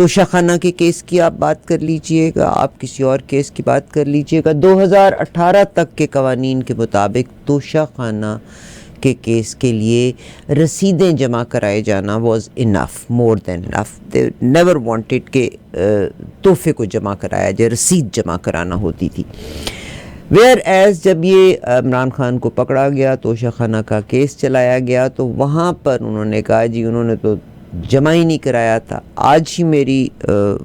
توشہ خانہ کے کیس کی آپ بات کر لیجئے گا، آپ کسی اور کیس کی بات کر لیجئے گا، 2018 تک کے قوانین کے مطابق توشہ خانہ کے کیس کے لیے رسیدیں جمع کرائے جانا was enough, more than enough. They never wanted کہ تحفے کو جمع کرایا جائے، رسید جمع کرانا ہوتی تھی. ویئر ایز جب یہ عمران خان کو پکڑا گیا، توشہ خانہ کا کیس چلایا گیا، تو وہاں پر انہوں نے کہا جی انہوں نے تو جمع ہی نہیں کرایا تھا. آج ہی میری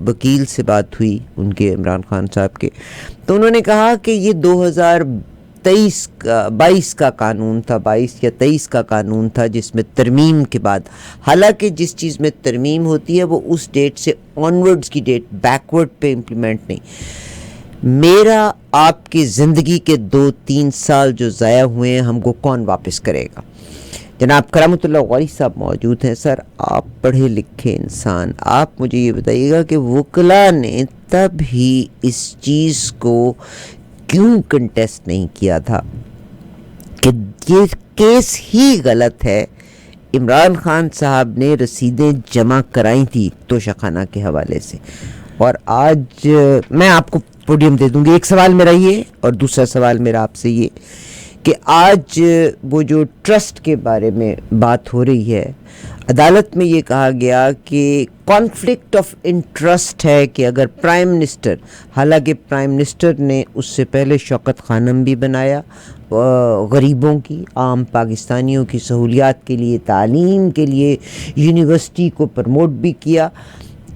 وکیل سے بات ہوئی ان کے، عمران خان صاحب کے، تو انہوں نے کہا کہ یہ 2022 کا قانون تھا، 22 یا 23 کا قانون تھا، جس میں ترمیم کے بعد، حالانکہ جس چیز میں ترمیم ہوتی ہے وہ اس ڈیٹ سے آنورڈز کی ڈیٹ، بیکورڈ پہ امپلیمنٹ نہیں. میرا آپ کی زندگی کے 2-3 سال جو ضائع ہوئے ہیں ہم کو کون واپس کرے گا؟ جناب کرامت اللہ غوری صاحب موجود ہیں. سر آپ پڑھے لکھے انسان، آپ مجھے یہ بتائیے گا کہ وکلاء نے تب ہی اس چیز کو کیوں کنٹیسٹ نہیں کیا تھا کہ یہ کیس ہی غلط ہے؟ عمران خان صاحب نے رسیدیں جمع کرائی تھی توشہ خانہ کے حوالے سے. اور آج میں آپ کو پوڈیم دے دوں گی. ایک سوال میرا یہ، اور دوسرا سوال میرا آپ سے یہ کہ آج وہ جو ٹرسٹ کے بارے میں بات ہو رہی ہے، عدالت میں یہ کہا گیا کہ کانفلکٹ آف انٹرسٹ ہے کہ اگر پرائم منسٹر، حالانکہ پرائم منسٹر نے اس سے پہلے شوکت خانم بھی بنایا، غریبوں کی، عام پاکستانیوں کی سہولیات کے لیے، تعلیم کے لیے یونیورسٹی کو پروموٹ بھی کیا،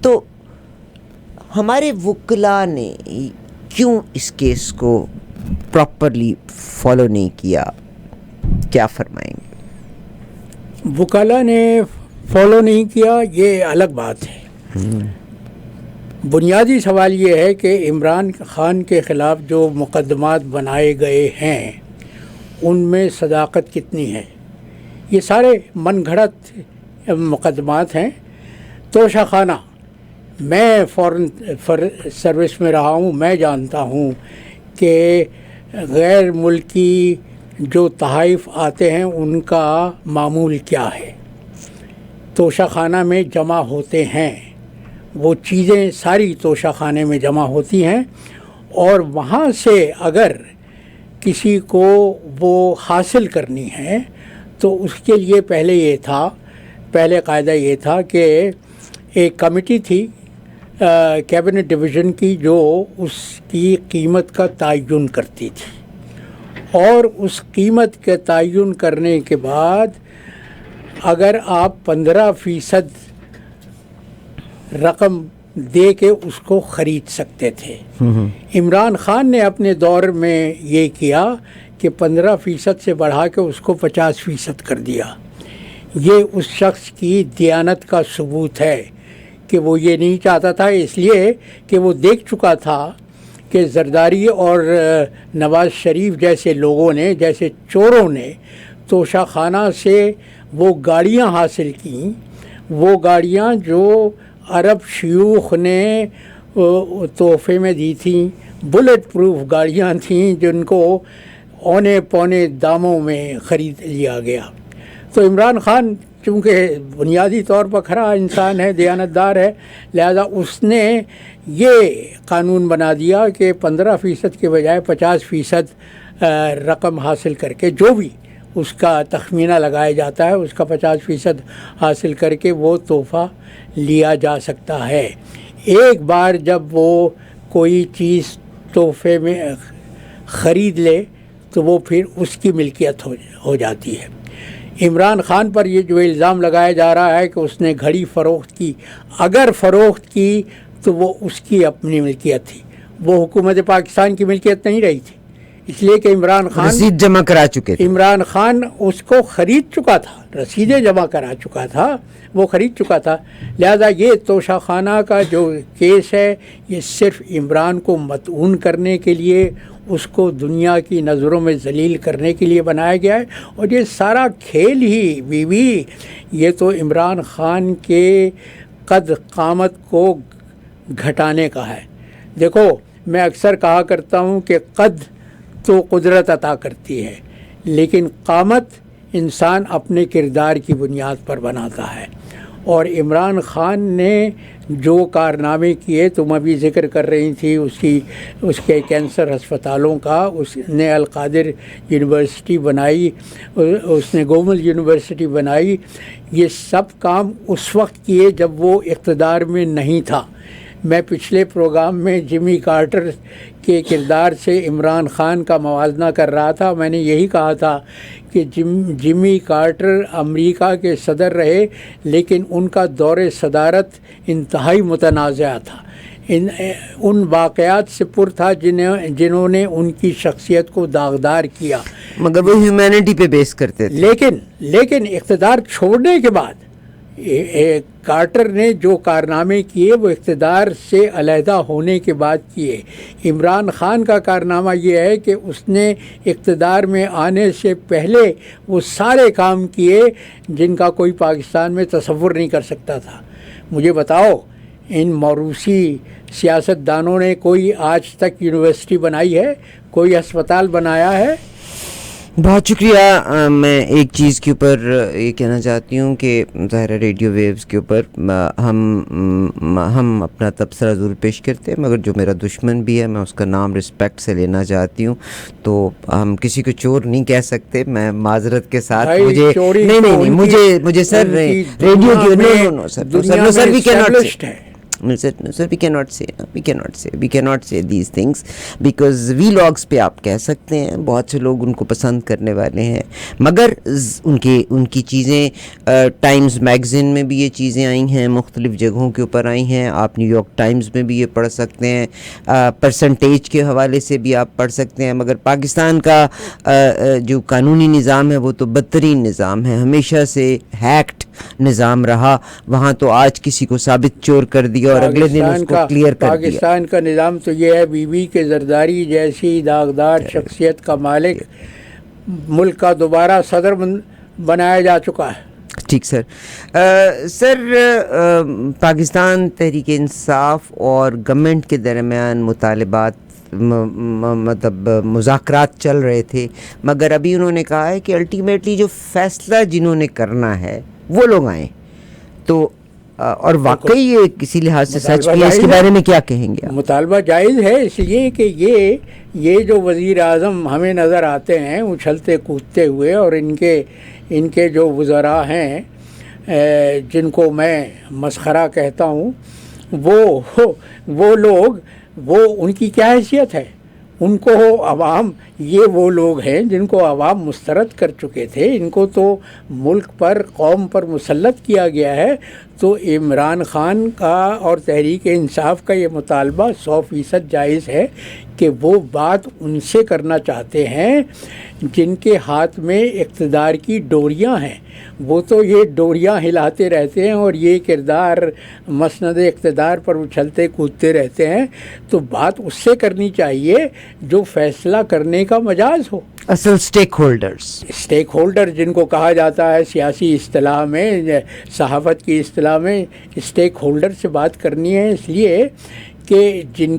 تو ہمارے وکلاء نے کیوں اس کیس کو پراپرلی فالو نہیں کیا؟ کیا فرمائیں گے؟ وکلاء نے فالو نہیں کیا یہ الگ بات ہے. بنیادی سوال یہ ہے کہ عمران خان کے خلاف جو مقدمات بنائے گئے ہیں ان میں صداقت کتنی ہے؟ یہ سارے من گھڑت مقدمات ہیں. توشہ خانہ، میں فورن سروس میں رہا ہوں، میں جانتا ہوں کہ غیر ملکی جو تحائف آتے ہیں ان کا معمول کیا ہے. توشہ خانہ میں جمع ہوتے ہیں، وہ چیزیں ساری توشہ خانے میں جمع ہوتی ہیں، اور وہاں سے اگر کسی کو وہ حاصل کرنی ہے تو اس کے لیے پہلے قاعدہ یہ تھا کہ ایک کمیٹی تھی کیبنٹ ڈویژن کی جو اس کی قیمت کا تعین کرتی تھی، اور اس قیمت کے تعین کرنے کے بعد اگر آپ 15% رقم دے کے اس کو خرید سکتے تھے. عمران خان نے اپنے دور میں یہ کیا کہ 15% سے بڑھا کے اس کو 50% کر دیا. یہ اس شخص کی دیانت کا ثبوت ہے کہ وہ یہ نہیں چاہتا تھا، اس لیے کہ وہ دیکھ چکا تھا کہ زرداری اور نواز شریف جیسے لوگوں نے، جیسے چوروں نے توشہ خانہ سے وہ گاڑیاں حاصل کیں، وہ گاڑیاں جو عرب شیوخ نے تحفے میں دی تھیں، بلٹ پروف گاڑیاں تھیں جن کو اونے پونے داموں میں خرید لیا گیا. تو عمران خان چونکہ بنیادی طور پر کھرا انسان ہے، دیانتدار ہے، لہذا اس نے یہ قانون بنا دیا کہ 15% کے بجائے 50% رقم حاصل کر کے، جو بھی اس کا تخمینہ لگایا جاتا ہے اس کا 50% حاصل کر کے وہ تحفہ لیا جا سکتا ہے. ایک بار جب وہ کوئی چیز تحفے میں خرید لے تو وہ پھر اس کی ملکیت ہو جاتی ہے. عمران خان پر یہ جو الزام لگایا جا رہا ہے کہ اس نے گھڑی فروخت کی، اگر فروخت کی تو وہ اس کی اپنی ملکیت تھی، وہ حکومت پاکستان کی ملکیت نہیں رہی تھی، اس لیے کہ عمران خان رسید جمع کرا چکے تھے. عمران خان اس کو خرید چکا تھا، رسیدیں جمع کرا چکا تھا، وہ خرید چکا تھا. لہذا یہ توشہ خانہ کا جو کیس ہے یہ صرف عمران کو مطعون کرنے کے لیے، اس کو دنیا کی نظروں میں ذلیل کرنے کے لیے بنایا گیا ہے. اور یہ سارا کھیل ہی یہ تو عمران خان کے قد قامت کو گھٹانے کا ہے. دیکھو میں اکثر کہا کرتا ہوں کہ قد تو قدرت عطا کرتی ہے، لیکن قامت انسان اپنے کردار کی بنیاد پر بناتا ہے. اور عمران خان نے جو کارنامے کیے، تم ابھی ذکر کر رہی تھی اس کے کینسر ہسپتالوں کا، اس نے القادر یونیورسٹی بنائی، اس نے گومل یونیورسٹی بنائی، یہ سب کام اس وقت کیے جب وہ اقتدار میں نہیں تھا۔ میں پچھلے پروگرام میں جمی کارٹر کے کردار سے عمران خان کا موازنہ کر رہا تھا۔ میں نے یہی کہا تھا کہ جمی کارٹر امریکہ کے صدر رہے، لیکن ان کا دور صدارت انتہائی متنازع تھا، ان واقعات سے پر تھا جنہوں نے ان کی شخصیت کو داغدار کیا، مگر وہ ہیومینٹی پہ بیس کرتے تھے۔ لیکن اقتدار چھوڑنے کے بعد کارٹر نے جو کارنامے کیے وہ اقتدار سے علیحدہ ہونے کے بعد کیے۔ عمران خان کا کارنامہ یہ ہے کہ اس نے اقتدار میں آنے سے پہلے وہ سارے کام کیے جن کا کوئی پاکستان میں تصور نہیں کر سکتا تھا۔ مجھے بتاؤ، ان موروثی سیاست دانوں نے کوئی آج تک یونیورسٹی بنائی ہے؟ کوئی ہسپتال بنایا ہے؟ بہت شکریہ۔ میں ایک چیز کے اوپر یہ کہنا چاہتی ہوں کہ ظاہر ریڈیو ویوز کے اوپر ہم اپنا تبصرہ ضرور پیش کرتے ہیں، مگر جو میرا دشمن بھی ہے میں اس کا نام رسپیکٹ سے لینا چاہتی ہوں، تو ہم کسی کو چور نہیں کہہ سکتے۔ میں معذرت کے ساتھ مجھے سر radio we cannot say these things because vlogs پہ آپ کہہ سکتے ہیں، بہت سے لوگ ان کو پسند کرنے والے ہیں، مگر ان کی چیزیں ٹائمز میگزین میں بھی یہ چیزیں آئی ہیں، مختلف جگہوں کے اوپر آئی ہیں، آپ نیو یارک ٹائمز میں بھی یہ پڑھ سکتے ہیں، پرسنٹیج کے حوالے سے بھی آپ پڑھ سکتے ہیں، مگر پاکستان کا جو قانونی نظام ہے وہ تو بدترین نظام ہے، ہمیشہ سے ہیکڈ نظام رہا، وہاں تو آج کسی کو ثابت چور کر دیا اور اگلے دن اس کو کلیئر کر دیا۔ پاکستان کا نظام تو یہ ہے، بی بی کے زرداری جیسی داغدار شخصیت کا مالک ملک کا دوبارہ صدر بنایا جا چکا ہے۔ ٹھیک سر پاکستان تحریک انصاف اور گورنمنٹ کے درمیان مطالبات مطلب مذاکرات چل رہے تھے، مگر ابھی انہوں نے کہا ہے کہ الٹیمیٹلی جو فیصلہ جنہوں نے کرنا ہے وہ لوگ آئیں، تو اور واقعی یہ کسی لحاظ سے سچ بھی ہے، اس کے بارے میں کیا کہیں گے؟ مطالبہ جائز ہے، اس لیے کہ یہ جو وزیر اعظم ہمیں نظر آتے ہیں اچھلتے کودتے ہوئے، اور ان کے جو وزراء ہیں جن کو میں مسخرہ کہتا ہوں، وہ لوگ ان کی کیا حیثیت ہے؟ ان کو عوام، یہ وہ لوگ ہیں جن کو عوام مسترد کر چکے تھے، ان کو تو ملک پر قوم پر مسلط کیا گیا ہے۔ تو عمران خان کا اور تحریک انصاف کا یہ مطالبہ 100% جائز ہے کہ وہ بات ان سے کرنا چاہتے ہیں جن کے ہاتھ میں اقتدار کی ڈوریاں ہیں۔ وہ تو یہ ڈوریاں ہلاتے رہتے ہیں اور یہ کردار مسند اقتدار پر اچھلتے کودتے رہتے ہیں، تو بات اس سے کرنی چاہیے جو فیصلہ کرنے کا مجاز ہو۔ اصل اسٹیک ہولڈر جن کو کہا جاتا ہے سیاسی اصطلاح میں، صحافت کی اصطلاح میں، اسٹیک ہولڈر سے بات کرنی ہے، اس لیے کہ جن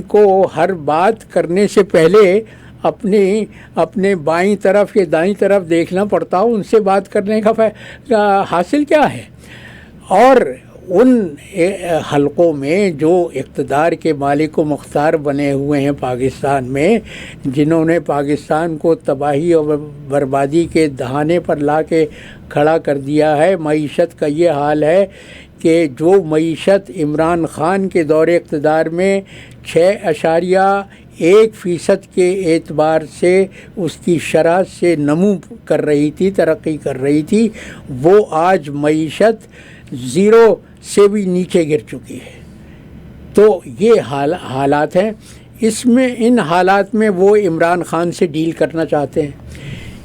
کو ہر بات کرنے سے پہلے اپنے بائیں طرف یا دائیں طرف دیکھنا پڑتا ہو، ان سے بات کرنے کا حاصل کیا ہے؟ اور ان حلقوں میں جو اقتدار کے مالک و مختار بنے ہوئے ہیں پاکستان میں، جنہوں نے پاکستان کو تباہی اور بربادی کے دہانے پر لا کے کھڑا کر دیا ہے، معیشت کا یہ حال ہے کہ جو معیشت عمران خان کے دور اقتدار میں 6.1% کے اعتبار سے اس کی شرح سے نمو کر رہی تھی، ترقی کر رہی تھی، وہ آج معیشت 0 سے بھی نیچے گر چکی ہے۔ تو یہ حالات ہیں، ان حالات میں وہ عمران خان سے ڈیل کرنا چاہتے ہیں۔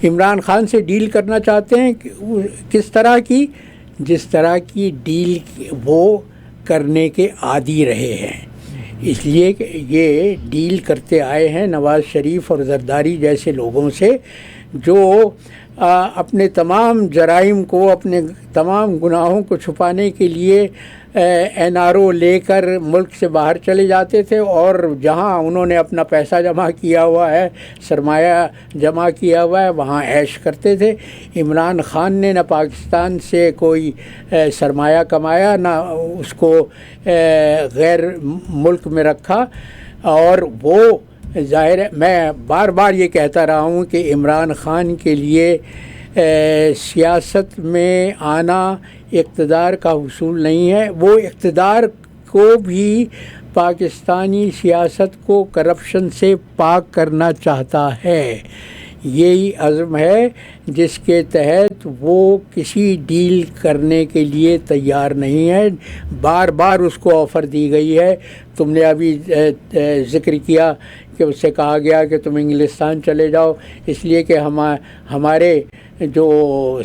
عمران خان سے ڈیل کرنا چاہتے ہیں کس طرح کی؟ جس طرح کی ڈیل وہ کرنے کے عادی رہے ہیں، اس لیے کہ یہ ڈیل کرتے آئے ہیں نواز شریف اور زرداری جیسے لوگوں سے، جو اپنے تمام جرائم کو، اپنے تمام گناہوں کو چھپانے کے لیے NRO لے کر ملک سے باہر چلے جاتے تھے، اور جہاں انہوں نے اپنا پیسہ جمع کیا ہوا ہے، سرمایہ جمع کیا ہوا ہے، وہاں عیش کرتے تھے۔ عمران خان نے نہ پاکستان سے کوئی سرمایہ کمایا، نہ اس کو غیر ملک میں رکھا، اور وہ ظاہر ہے میں بار بار یہ کہتا رہا ہوں کہ عمران خان کے لیے سیاست میں آنا اقتدار کا حصول نہیں ہے۔ وہ اقتدار کو بھی پاکستانی سیاست کو کرپشن سے پاک کرنا چاہتا ہے۔ یہی عزم ہے جس کے تحت وہ کسی ڈیل کرنے کے لیے تیار نہیں ہے۔ بار بار اس کو آفر دی گئی ہے۔ تم نے ابھی ذکر کیا کہ اس سے کہا گیا کہ تم انگلستان چلے جاؤ، اس لیے کہ ہمارے جو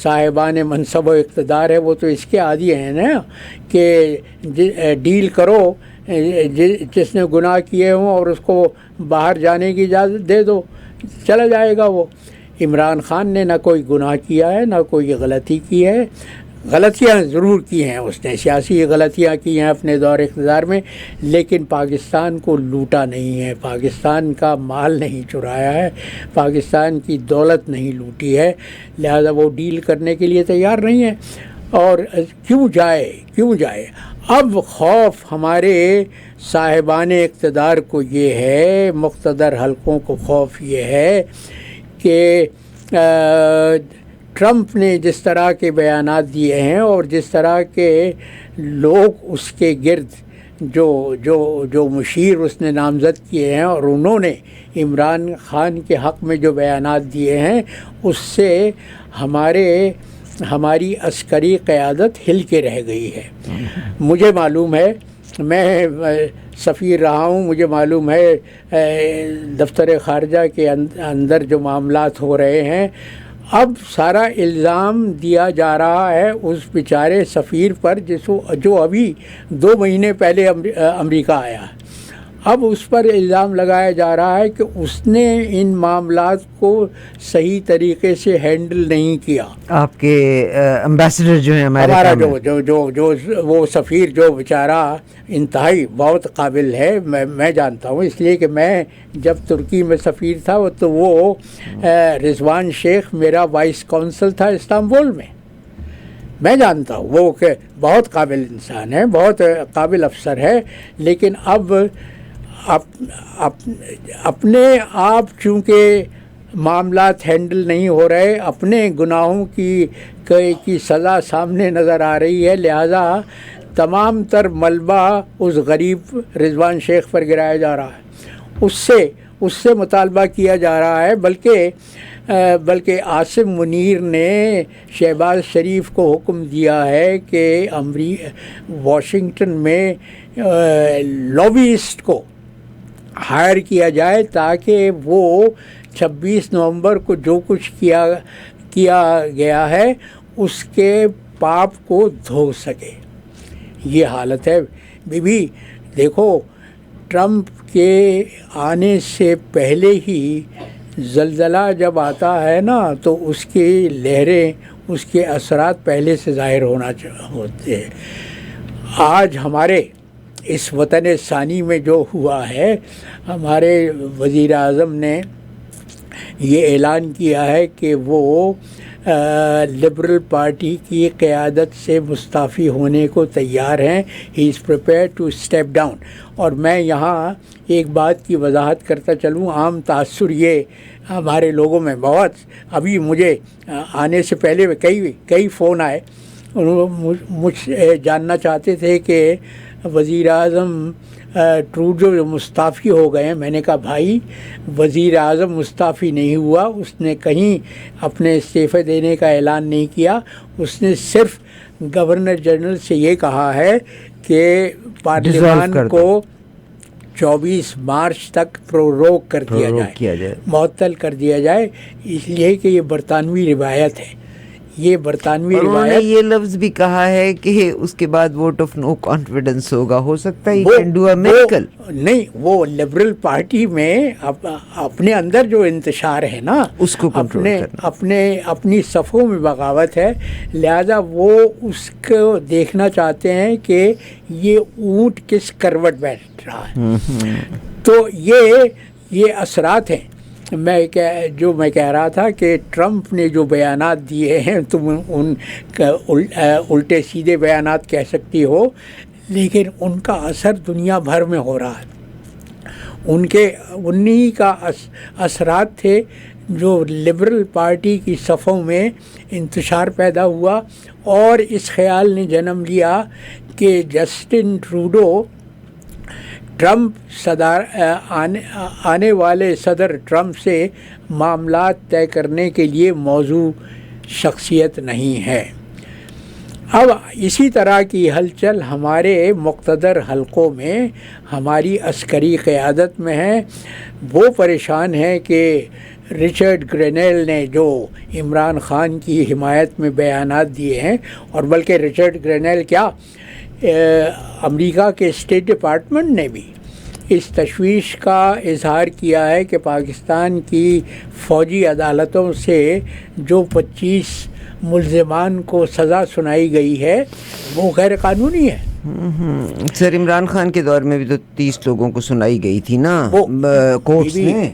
صاحبان منصب و اقتدار ہے وہ تو اس کے عادی ہیں نا کہ ڈیل کرو، جس نے گناہ کیے ہوں اور اس کو باہر جانے کی اجازت دے دو، چلا جائے گا وہ۔ عمران خان نے نہ کوئی گناہ کیا ہے، نہ کوئی غلطی کی ہے۔ غلطیاں ضرور کی ہیں، اس نے سیاسی غلطیاں کی ہیں اپنے دور اقتدار میں، لیکن پاکستان کو لوٹا نہیں ہے، پاکستان کا مال نہیں چرایا ہے، پاکستان کی دولت نہیں لوٹی ہے، لہذا وہ ڈیل کرنے کے لیے تیار نہیں ہے۔ اور کیوں جائے؟ اب خوف ہمارے صاحبان اقتدار کو یہ ہے، مقتدر حلقوں کو خوف یہ ہے کہ ٹرمپ نے جس طرح کے بیانات دیے ہیں اور جس طرح کے لوگ اس کے گرد جو مشیر اس نے نامزد کیے ہیں، اور انہوں نے عمران خان کے حق میں جو بیانات دیے ہیں، اس سے ہماری عسکری قیادت ہل کے رہ گئی ہے۔ مجھے معلوم ہے، میں سفیر رہا ہوں، مجھے معلوم ہے دفتر خارجہ کے اندر جو معاملات ہو رہے ہیں، اب سارا الزام دیا جا رہا ہے اس بیچارے سفیر پر جو ابھی 2 مہینے پہلے امریکہ آیا۔ اب اس پر الزام لگایا جا رہا ہے کہ اس نے ان معاملات کو صحیح طریقے سے ہینڈل نہیں کیا۔ آپ کے امبیسڈر جو ہیں ہمارا جو وہ سفیر جو بیچارہ انتہائی بہت قابل ہے، میں جانتا ہوں، اس لیے کہ میں جب ترکی میں سفیر تھا تو وہ رضوان شیخ میرا وائس کونسل تھا استنبول میں جانتا ہوں وہ کہ بہت قابل انسان ہے، بہت قابل افسر ہے، لیکن اب اپنے آپ چونکہ معاملات ہینڈل نہیں ہو رہے، اپنے گناہوں کی سزا سامنے نظر آ رہی ہے، لہذا تمام تر ملبہ اس غریب رضوان شیخ پر گرایا جا رہا ہے، اس سے مطالبہ کیا جا رہا ہے۔ بلکہ عاصم منیر نے شہباز شریف کو حکم دیا ہے کہ واشنگٹن میں لابیسٹ کو ہائر کیا جائے تاکہ وہ 26 نومبر کو جو کچھ کیا گیا ہے اس کے پاپ کو دھو سکے۔ یہ حالت ہے۔ بھی دیکھو، ٹرمپ کے آنے سے پہلے ہی زلزلہ جب آتا ہے نا تو اس کی لہریں، اس کے اثرات پہلے سے ظاہر ہوتے ہیں۔ آج ہمارے اس وطن ثانی میں جو ہوا ہے، ہمارے وزیر اعظم نے یہ اعلان کیا ہے کہ وہ لبرل پارٹی کی قیادت سے مستعفی ہونے کو تیار ہیں۔ ہی is prepare to step down. اور میں یہاں ایک بات کی وضاحت کرتا چلوں، عام تاثر یہ ہمارے لوگوں میں بہت، ابھی مجھے آنے سے پہلے کئی فون آئے، مجھ جاننا چاہتے تھے کہ وزیر اعظم ٹروڈو جو مستعفی ہو گئے ہیں۔ میں نے کہا بھائی، وزیر اعظم مستعفی نہیں ہوا، اس نے کہیں اپنے استعفے دینے کا اعلان نہیں کیا، اس نے صرف گورنر جنرل سے یہ کہا ہے کہ پارلیمان کو 24 مارچ تک پروروگ کر دیا جائے، معطل کر دیا جائے، اس لیے کہ یہ برطانوی روایت ہے، یہ برطانوی اور انہوں نے روایت. یہ لفظ بھی کہا ہے کہ اس کے بعد ووٹ آف نو کانفیڈنس ہوگا. ہو سکتا ہے نہیں، وہ لبرل پارٹی میں اپنے اندر جو انتشار ہے نا اس کو کنٹرول کرنا، اپنی صفوں میں بغاوت ہے، لہذا وہ اس کو دیکھنا چاہتے ہیں کہ یہ اونٹ کس کروٹ بیٹھ رہا ہے. تو یہ اثرات ہیں. میں کہہ رہا تھا کہ ٹرمپ نے جو بیانات دیے ہیں تم ان الٹے سیدھے بیانات کہہ سکتی ہو، لیکن ان کا اثر دنیا بھر میں ہو رہا ہے. انہی کا اثرات تھے جو لبرل پارٹی کی صفوں میں انتشار پیدا ہوا، اور اس خیال نے جنم لیا کہ جسٹن ٹروڈو آنے والے صدر ٹرمپ سے معاملات طے کرنے کے لیے موزوں شخصیت نہیں ہے. اب اسی طرح کی ہلچل ہمارے مقتدر حلقوں میں ہماری عسکری قیادت میں ہے. وہ پریشان ہے کہ رچرڈ گرینیل نے جو عمران خان کی حمایت میں بیانات دیے ہیں، اور بلکہ رچرڈ گرینیل کیا، امریکہ کے اسٹیٹ ڈپارٹمنٹ نے بھی اس تشویش کا اظہار کیا ہے کہ پاکستان کی فوجی عدالتوں سے جو 25 ملزمان کو سزا سنائی گئی ہے وہ غیر قانونی ہے. سر عمران خان کے دور میں بھی تو 30 لوگوں کو سنائی گئی تھی نا کورٹس میں.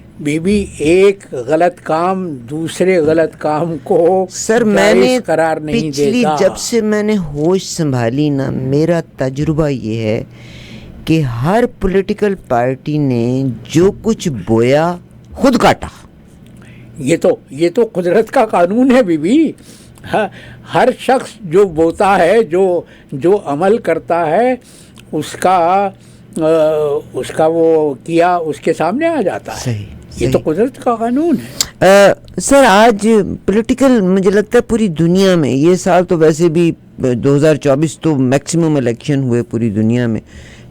ایک غلط کام دوسرے غلط کام کو سر میں نے قرار نہیں پچھلی جب سے میں نے ہوش سنبھالی نا، میرا تجربہ یہ ہے کہ ہر پولیٹیکل پارٹی نے جو کچھ بویا خود کاٹا. یہ تو قدرت کا قانون ہے بی بی. ہر شخص جو بوتا ہے، جو عمل کرتا ہے، اس کا وہ کیا اس کے سامنے آ جاتا ہے. یہ تو قدرت کا قانون ہے. سر آج پولیٹیکل مجھے لگتا ہے پوری دنیا میں، یہ سال تو ویسے بھی 2024 تو میکسیمم الیکشن ہوئے پوری دنیا میں،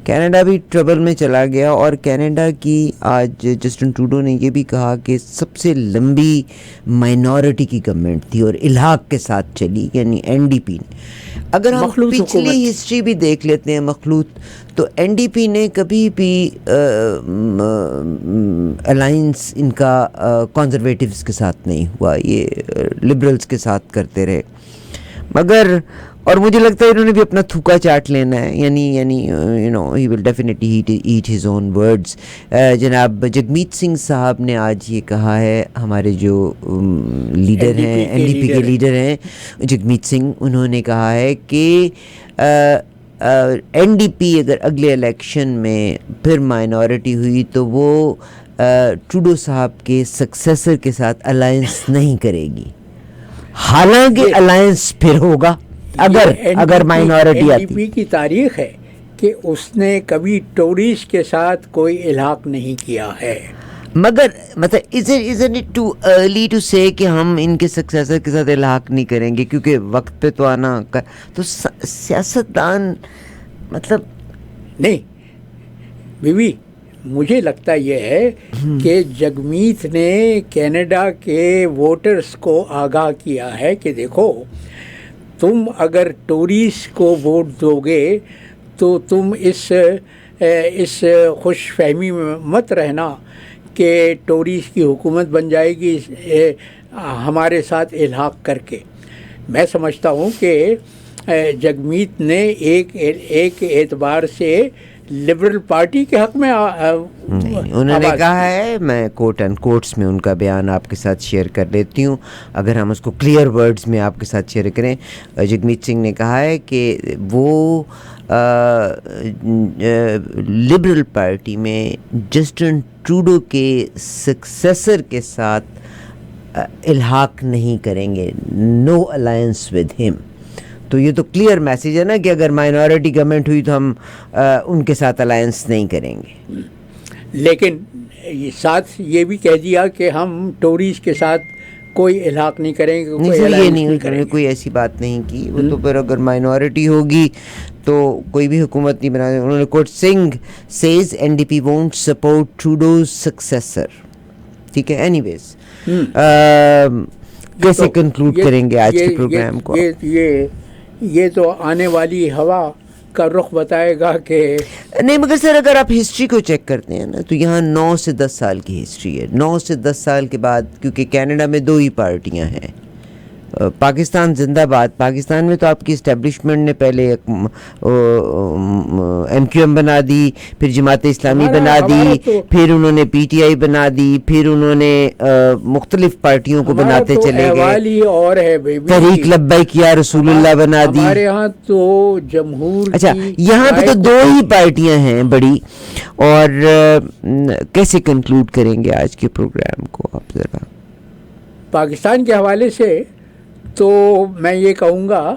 کینیڈا بھی ٹربل میں چلا گیا. اور کینیڈا کی آج جسٹن ٹروڈو نے یہ بھی کہا کہ سب سے لمبی مائنورٹی کی گورنمنٹ تھی اور الحاق کے ساتھ چلی، یعنی این ڈی پی نے. اگر ہم پچھلی ہسٹری بھی دیکھ لیتے ہیں مخلوط، تو این ڈی پی نے کبھی بھی الائنس ان کا کنزرویٹیوز کے ساتھ نہیں ہوا، یہ لبرلز کے ساتھ کرتے رہے. مگر اور مجھے لگتا ہے انہوں نے بھی اپنا تھوکا چاٹ لینا ہے، یعنی you know he will definitely eat his own words. جناب جگمیت سنگھ صاحب نے آج یہ کہا ہے، ہمارے جو لیڈر ہیں این ڈی پی کے لیڈر ہیں جگمیت سنگھ، انہوں نے کہا ہے کہ این ڈی پی اگر اگلے الیکشن میں پھر مائنورٹی ہوئی تو وہ ٹروڈو صاحب کے سکسیسر کے ساتھ الائنس نہیں کرے گی، حالانکہ الائنس پھر ہوگا اگر مائنورٹی آتی. این ڈی پی کی تاریخ ہے کہ اس نے کبھی ٹوریز کے ساتھ کوئی الحاق نہیں کیا ہے. مگر مطلب isn't it too early to say کہ ہم ان کے سکسیسر کے ساتھ الحاق نہیں کریں گے، کیونکہ وقت پہ تو آنا. تو سیاستدان مطلب نہیں بیوی، مجھے لگتا یہ ہے کہ جگمیت نے کینیڈا کے ووٹرز کو آگاہ کیا ہے کہ دیکھو، تم اگر ٹوریز کو ووٹ دو گے تو تم اس خوش فہمی میں مت رہنا کہ ٹوریز کی حکومت بن جائے گی ہمارے ساتھ الحاق کر کے. میں سمجھتا ہوں کہ جگمیت نے ایک اعتبار سے لبرل پارٹی کے حق میں انہوں نے کہا ہے، میں کوٹ اینڈ کوٹس میں ان کا بیان آپ کے ساتھ شیئر کر لیتی ہوں اگر ہم اس کو کلیئر ورڈز میں آپ کے ساتھ شیئر کریں. جگمیت سنگھ نے کہا ہے کہ وہ لبرل پارٹی میں جسٹن ٹروڈو کے سکسیسر کے ساتھ الحاق نہیں کریں گے، نو الائنس ود ہم. تو یہ تو کلیئر میسیج ہے نا کہ اگر مائنورٹی گورنمنٹ ہوئی تو ہم ان کے ساتھ الائنس نہیں کریں گے. لیکن ساتھ یہ بھی کہہ دیا کہ ہم ٹوریز کے ساتھ کوئی الحاق نہیں کریں گے. یہ نہیں کریں گے، کوئی ایسی بات نہیں کی. وہ تو پھر اگر مائنورٹی ہوگی تو کوئی بھی حکومت نہیں بنا. انہوں نے کوٹ Singh says N D P won't support Trudeau's successor. ٹھیک ہے. اینی ویز کیسے کنکلوڈ کریں گے آج کے پروگرام کو؟ یہ تو آنے والی ہوا کا رخ بتائے گا کہ نہیں، مگر سر اگر آپ ہسٹری کو چیک کرتے ہیں نا تو یہاں 9 سے 10 سال کی ہسٹری ہے. 9 سے 10 سال کے بعد، کیونکہ کینیڈا میں 2 ہی پارٹیاں ہیں، پاکستان زندہ باد. پاکستان میں تو آپ کی اسٹیبلشمنٹ نے پہلے MQM بنا دی، پھر جماعت اسلامی بنا دی، پھر انہوں نے PTI بنا دی، پھر انہوں نے مختلف پارٹیوں کو بناتے چلے گئے. اور ہے تحریک لبیک یا رسول اللہ بنا دی. ہمارے یہاں تو جمہور، اچھا یہاں پہ تو 2 ہی پارٹیاں ہیں بڑی. اور کیسے کنکلوڈ کریں گے آج کے پروگرام کو آپ ذرا؟ پاکستان کے حوالے سے تو میں یہ کہوں گا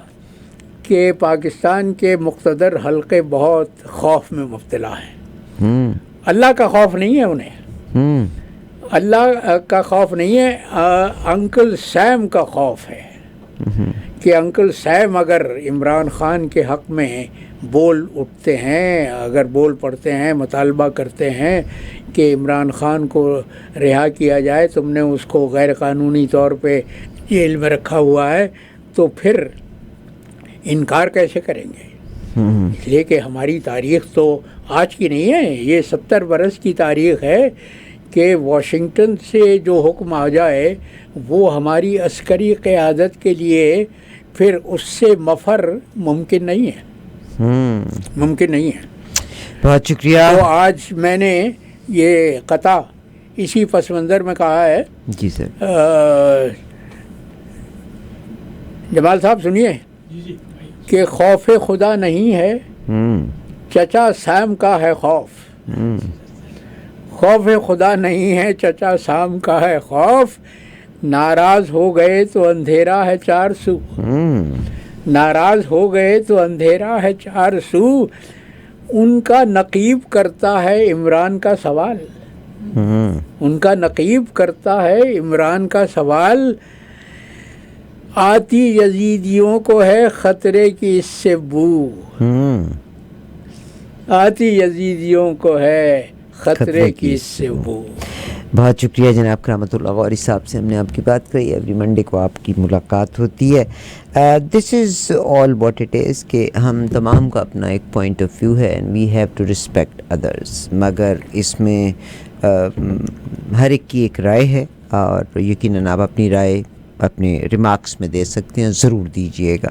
کہ پاکستان کے مقتدر حلقے بہت خوف میں مبتلا ہیں. اللہ کا خوف نہیں ہے انہیں، اللہ کا خوف نہیں ہے، انکل سیم کا خوف ہے کہ انکل سیم اگر عمران خان کے حق میں بول اٹھتے ہیں، اگر بول پڑتے ہیں، مطالبہ کرتے ہیں کہ عمران خان کو رہا کیا جائے، تم نے اس کو غیر قانونی طور پہ جیل میں رکھا ہوا ہے، تو پھر انکار کیسے کریں گے؟ اس لیے کہ ہماری تاریخ تو آج کی نہیں ہے، یہ 70 برس کی تاریخ ہے کہ واشنگٹن سے جو حکم آ جائے وہ ہماری عسکری قیادت کے لیے پھر اس سے مفر ممکن نہیں ہے، ممکن نہیں ہے. بہت شکریہ. تو آج میں نے یہ قطع اسی پس منظر میں کہا ہے. جی سر. جمال صاحب سنیے کہ خوف خدا نہیں ہے، چچا سام کا ہے خوف. خوف خدا نہیں ہے، چچا سام کا ہے خوف. ناراض ہو گئے تو اندھیرا ہے 4 سو، ناراض ہو گئے تو اندھیرا ہے 4 سو. ان کا نقیب کرتا ہے عمران کا سوال، ان کا نقیب کرتا ہے عمران کا سوال. آتی یزیدیوں کو ہے خطرے کی اس سے بو، آتی یزیدیوں کو ہے خطرے کی اس سے بو. بہت شکریہ جناب کرامت اللہ غوری صاحب سے ہم نے آپ کی بات کری. ایوری منڈے کو آپ کی ملاقات ہوتی ہے. دس از آل واٹ اٹ از کہ ہم تمام کا اپنا ایک پوائنٹ آف ویو ہے and we have to respect others, مگر اس میں ہر ایک کی ایک رائے ہے اور یقیناً آپ اپنی رائے اپنے ریمارکس میں دے سکتے ہیں، ضرور دیجیے گا.